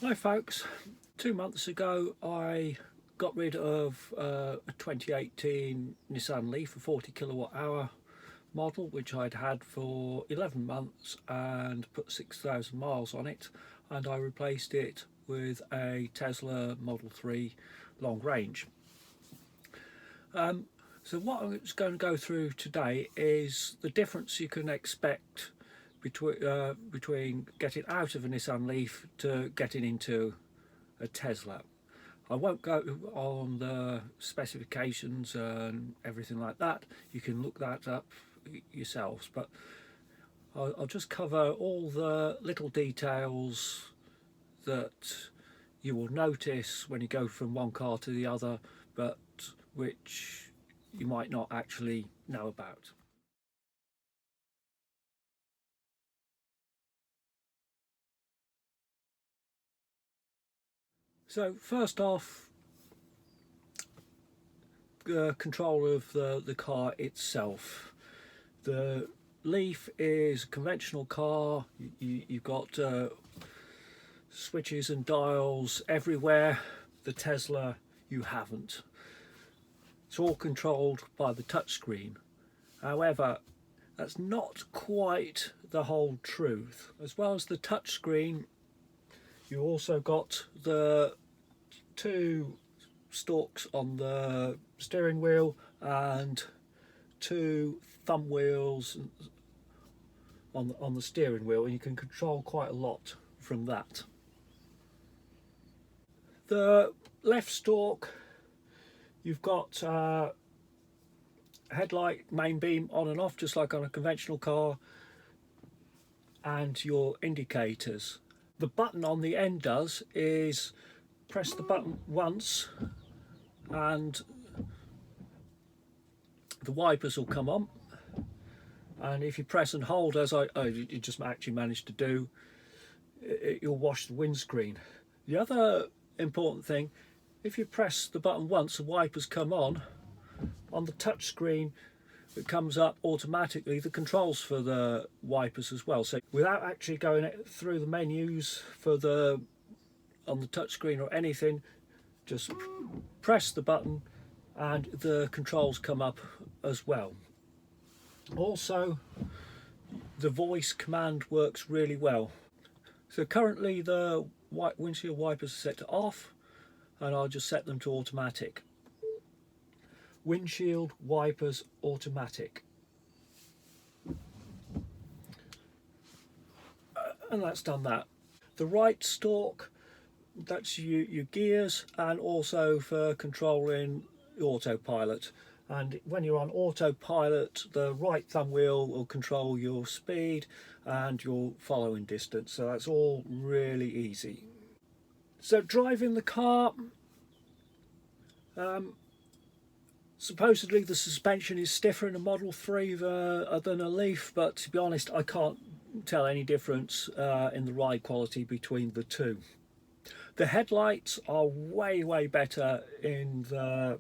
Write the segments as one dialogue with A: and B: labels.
A: Hi folks, 2 months ago I got rid of a 2018 Nissan Leaf, a 40 kilowatt hour model which I'd had for 11 months and put 6,000 miles on it, and I replaced it with a Tesla Model 3 long range. So what I'm going to go through today is the difference you can expect between getting out of a Nissan Leaf to getting into a Tesla. I won't go on the specifications and everything like that. You can look that up yourselves, but I'll just cover all the little details that you will notice when you go from one car to the other, but which you might not actually know about. So first off, control of the car itself. The Leaf is a conventional car. You've got switches and dials everywhere. The Tesla, you haven't. It's all controlled by the touchscreen. However, that's not quite the whole truth. As well as the touchscreen, you also got the two stalks on the steering wheel and two thumb wheels on the steering wheel, and you can control quite a lot from that. The left stalk, you've got headlight main beam on and off just like on a conventional car, and your indicators. The button on the end does is press the button once and the wipers will come on, and if you press and hold, as I just actually managed to do, you'll wash the windscreen. The other important thing, if you press the button once, the wipers come on the touch screen. It comes up automatically the controls for the wipers as well, so without actually going through the menus for on the touch screen or anything, just press the button and the controls come up as well. Also, the voice command works really well. So currently the windshield wipers are set to off, and I'll just set them to automatic. Windshield wipers automatic. And that's done that. The right stalk, that's your gears, and also for controlling autopilot. And when you're on autopilot, the right thumb wheel will control your speed and your following distance, so that's all really easy. So driving the car, supposedly the suspension is stiffer in a Model 3 than a Leaf, but to be honest I can't tell any difference in the ride quality between the two. The headlights are way better in the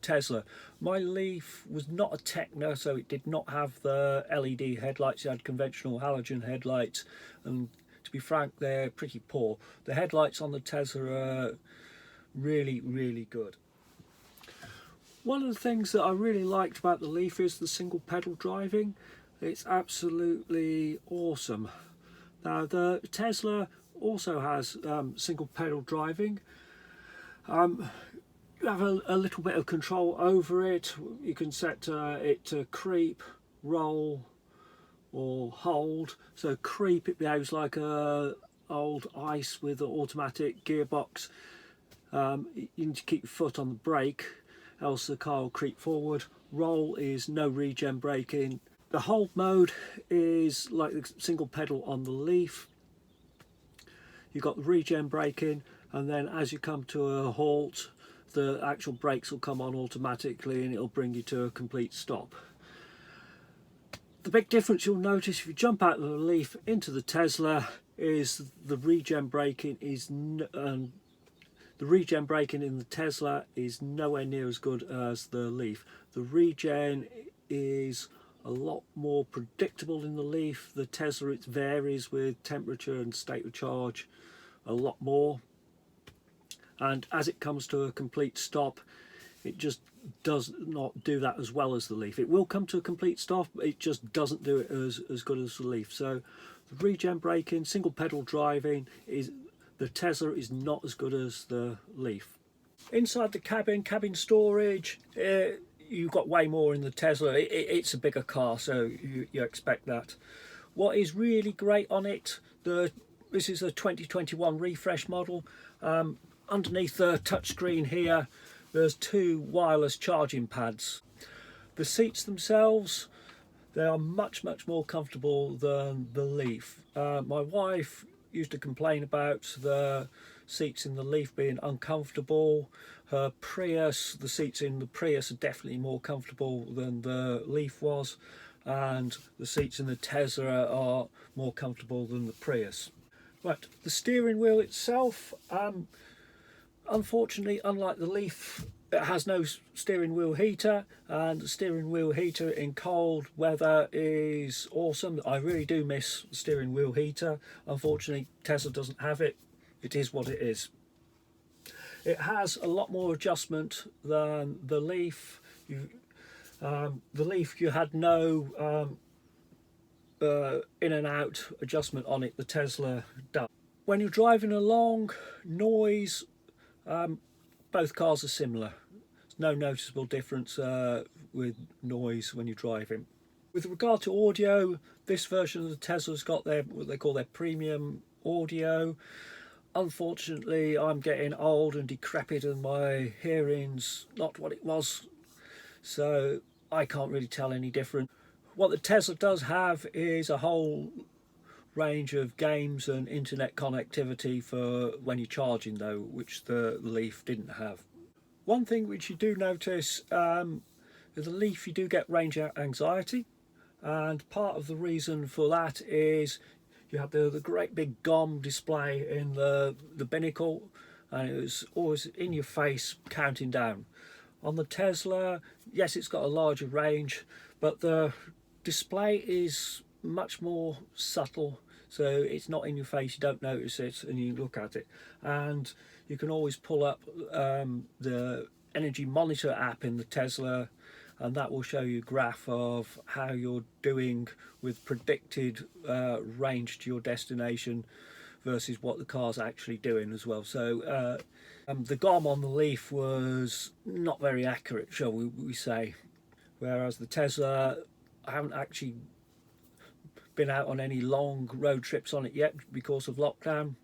A: Tesla. My Leaf was not a Techno, so it did not have the LED headlights. It had conventional halogen headlights, and to be frank, they're pretty poor. The headlights on the Tesla are really good. One of the things that I really liked about the Leaf is the single pedal driving. It's absolutely awesome. Now the Tesla also has single pedal driving. You have a little bit of control over it. You can set it to creep, roll or hold. So creep, it behaves like a old ICE with an automatic gearbox. You need to keep your foot on the brake, else the car will creep forward. Roll is no regen braking. The hold mode is like the single pedal on the Leaf. You've got the regen braking, and then as you come to a halt, the actual brakes will come on automatically and it'll bring you to a complete stop. The big difference you'll notice if you jump out of the Leaf into the Tesla is the regen braking in the Tesla is nowhere near as good as the Leaf. The regen is a lot more predictable in the Leaf. The Tesla, it varies with temperature and state of charge a lot more, and as it comes to a complete stop, it just does not do that as well as the Leaf. It will come to a complete stop, but it just doesn't do it as good as the Leaf. So the regen braking, single pedal driving, the Tesla is not as good as the Leaf. Inside the cabin storage, you've got way more in the Tesla. It's a bigger car, so you expect that. What is really great on it, this is a 2021 refresh model. Underneath the touchscreen here, there's 2 wireless charging pads. The seats themselves, they are much more comfortable than the Leaf. My wife used to complain about the seats in the Leaf being uncomfortable. Her Prius, the seats in the Prius are definitely more comfortable than the Leaf was, and the seats in the Tesla are more comfortable than the Prius. Right, the steering wheel itself, unfortunately, unlike the Leaf, it has no steering wheel heater, and the steering wheel heater in cold weather is awesome. I really do miss the steering wheel heater. Unfortunately, Tesla doesn't have it. It is what it is. It has a lot more adjustment than the Leaf. The Leaf, you had no in and out adjustment on it. The Tesla does. When you're driving along, noise, both cars are similar. There's no noticeable difference with noise when you're driving. With regard to audio, this version of the Tesla's got what they call their premium audio. Unfortunately, I'm getting old and decrepit and my hearing's not what it was, so I can't really tell any different. What the Tesla does have is a whole range of games and internet connectivity for when you're charging though, which the Leaf didn't have. One thing which you do notice, with the Leaf you do get range anxiety, and part of the reason for that is you have the great big GOM display in the binnacle, and it was always in your face counting down. On the Tesla, yes, it's got a larger range, but the display is much more subtle, so it's not in your face, you don't notice it and you look at it. And you can always pull up the energy monitor app in the Tesla, and that will show you a graph of how you're doing with predicted range to your destination versus what the car's actually doing as well. So the GOM on the Leaf was not very accurate, shall we say, whereas the Tesla, I haven't actually been out on any long road trips on it yet because of lockdown,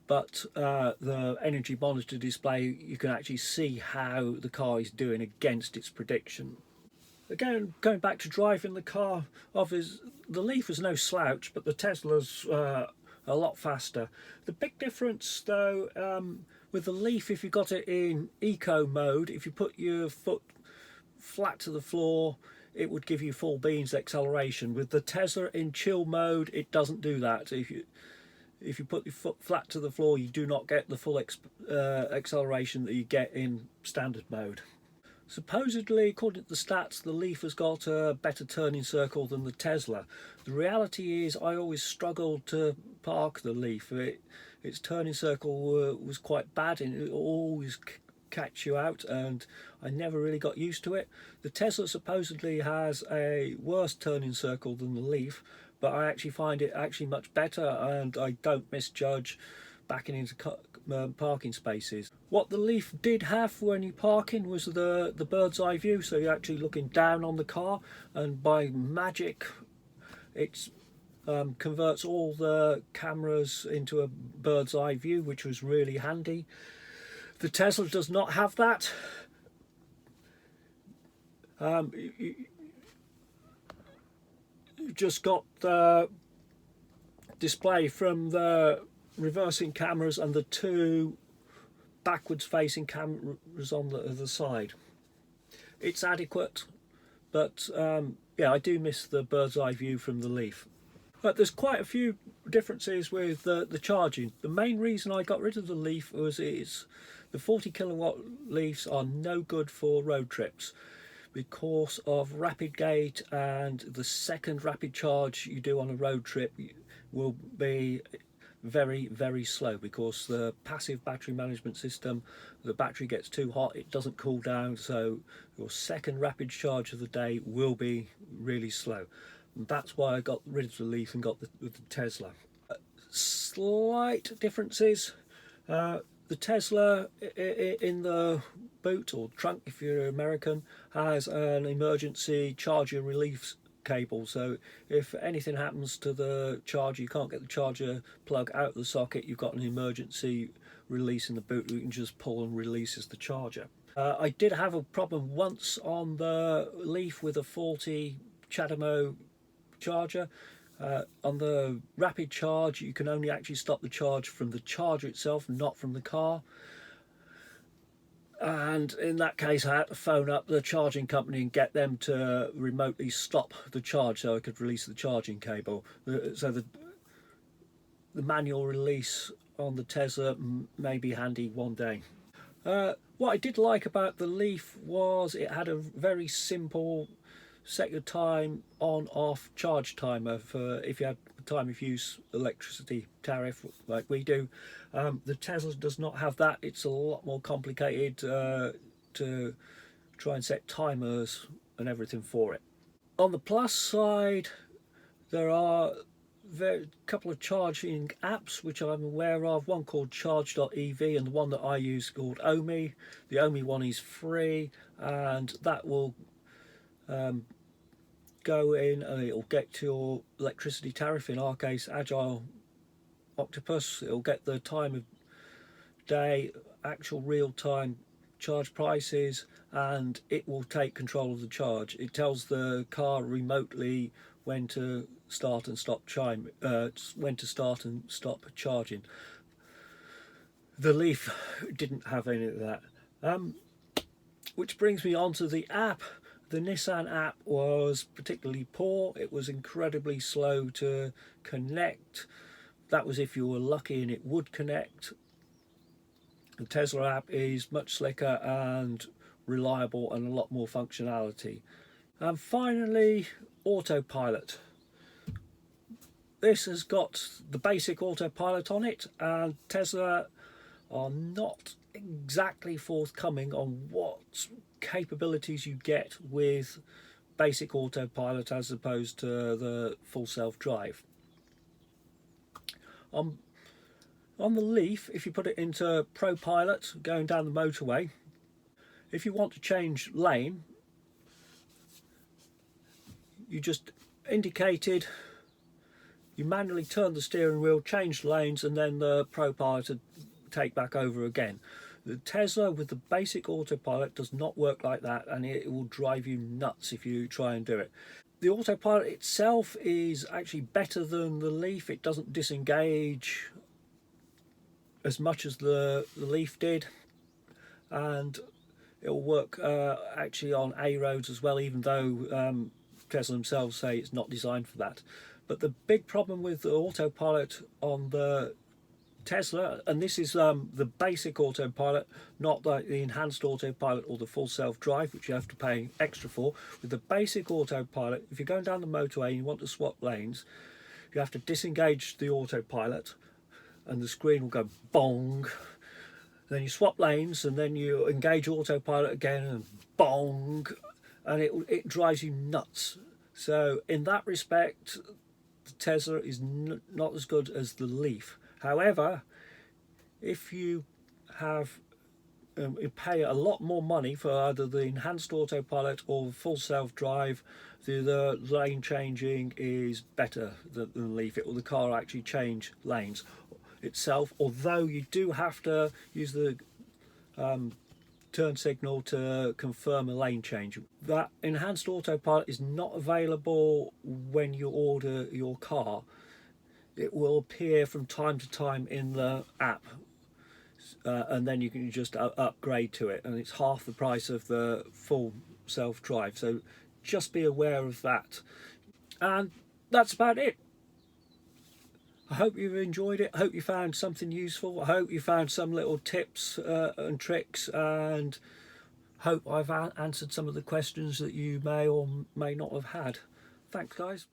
A: but the energy monitor display, you can actually see how the car is doing against its prediction. Again, going back to driving the car, obviously the Leaf is no slouch, but the Tesla's a lot faster. The big difference though, with the Leaf, if you got it in eco mode, if you put your foot flat to the floor, it would give you full beans acceleration. With the Tesla in chill mode, it doesn't do that. If you put your foot flat to the floor, you do not get the full acceleration that you get in standard mode. Supposedly, according to the stats, the Leaf has got a better turning circle than the Tesla. The reality is I always struggled to park the Leaf. Its turning circle was quite bad, and it always catch you out, and I never really got used to it. The Tesla supposedly has a worse turning circle than the Leaf, but I actually find it actually much better, and I don't misjudge backing into parking spaces. What the Leaf did have when you're parking was the bird's eye view, so you're actually looking down on the car, and by magic it converts all the cameras into a bird's eye view, which was really handy. The Tesla does not have that. You just got the display from the reversing cameras and the 2 backwards facing cameras on the other side. It's adequate, but yeah, I do miss the bird's eye view from the Leaf. But there's quite a few differences with the charging. The main reason I got rid of the Leaf was the 40 kilowatt Leafs are no good for road trips because of rapid gate, and the second rapid charge you do on a road trip will be very, very slow, because the passive battery management system, the battery gets too hot, it doesn't cool down, so your second rapid charge of the day will be really slow. And that's why I got rid of the Leaf and got the Tesla. Slight differences. The Tesla in the boot or trunk, if you're American, has an emergency charger release cable, so if anything happens to the charger, you can't get the charger plug out of the socket, you've got an emergency release in the boot you can just pull and releases the charger. I did have a problem once on the Leaf with a faulty CHAdeMO charger. On the rapid charge, you can only actually stop the charge from the charger itself, not from the car. And in that case, I had to phone up the charging company and get them to remotely stop the charge so I could release the charging cable. So the manual release on the Tesla may be handy one day. What I did like about the Leaf was it had a very simple set your time on off charge timer for if you had time of use electricity tariff like we do. The Tesla does not have that. It's a lot more complicated to try and set timers and everything for it. On the plus side, there are a couple of charging apps which I'm aware of, one called Charge.ev and the one that I use called Omi. The Omi one is free, and that will go in and it'll get to your electricity tariff, in our case Agile Octopus. It'll get the time of day, actual real-time charge prices, and it will take control of the charge. It tells the car remotely when to start and stop charging. The Leaf didn't have any of that. Which brings me on to the app. The Nissan app was particularly poor. It was incredibly slow to connect. That was if you were lucky and it would connect. The Tesla app is much slicker and reliable and a lot more functionality. And finally, Autopilot. This has got the basic Autopilot on it, and Tesla are not exactly forthcoming on what capabilities you get with basic Autopilot as opposed to the full self-drive. On the Leaf, if you put it into ProPilot going down the motorway, if you want to change lane, you just indicated, you manually turn the steering wheel, change lanes, and then the ProPilot would take back over again. The Tesla with the basic Autopilot does not work like that, and it will drive you nuts if you try and do it. The Autopilot itself is actually better than the Leaf. It doesn't disengage as much as the Leaf did, and it will work actually on A roads as well, even though Tesla themselves say it's not designed for that. But the big problem with the Autopilot on the Tesla, and this is the basic Autopilot, not like the enhanced Autopilot or the full self-drive, which you have to pay extra for. With the basic Autopilot, if you're going down the motorway and you want to swap lanes, you have to disengage the Autopilot and the screen will go bong. Then you swap lanes and then you engage Autopilot again and bong, and it drives you nuts. So in that respect, the Tesla is not as good as the Leaf. However, if you have you pay a lot more money for either the enhanced Autopilot or full self-drive, the lane changing is better than the Leaf. The car actually change lanes itself, although you do have to use the turn signal to confirm a lane change. That enhanced Autopilot is not available when you order your car. It will appear from time to time in the app, and then you can just upgrade to it, and it's half the price of the full self-drive, so just be aware of that. And that's about it. I hope you've enjoyed it. I hope you found something useful. I hope you found some little tips and tricks, and hope I've answered some of the questions that you may or may not have had. Thanks, guys.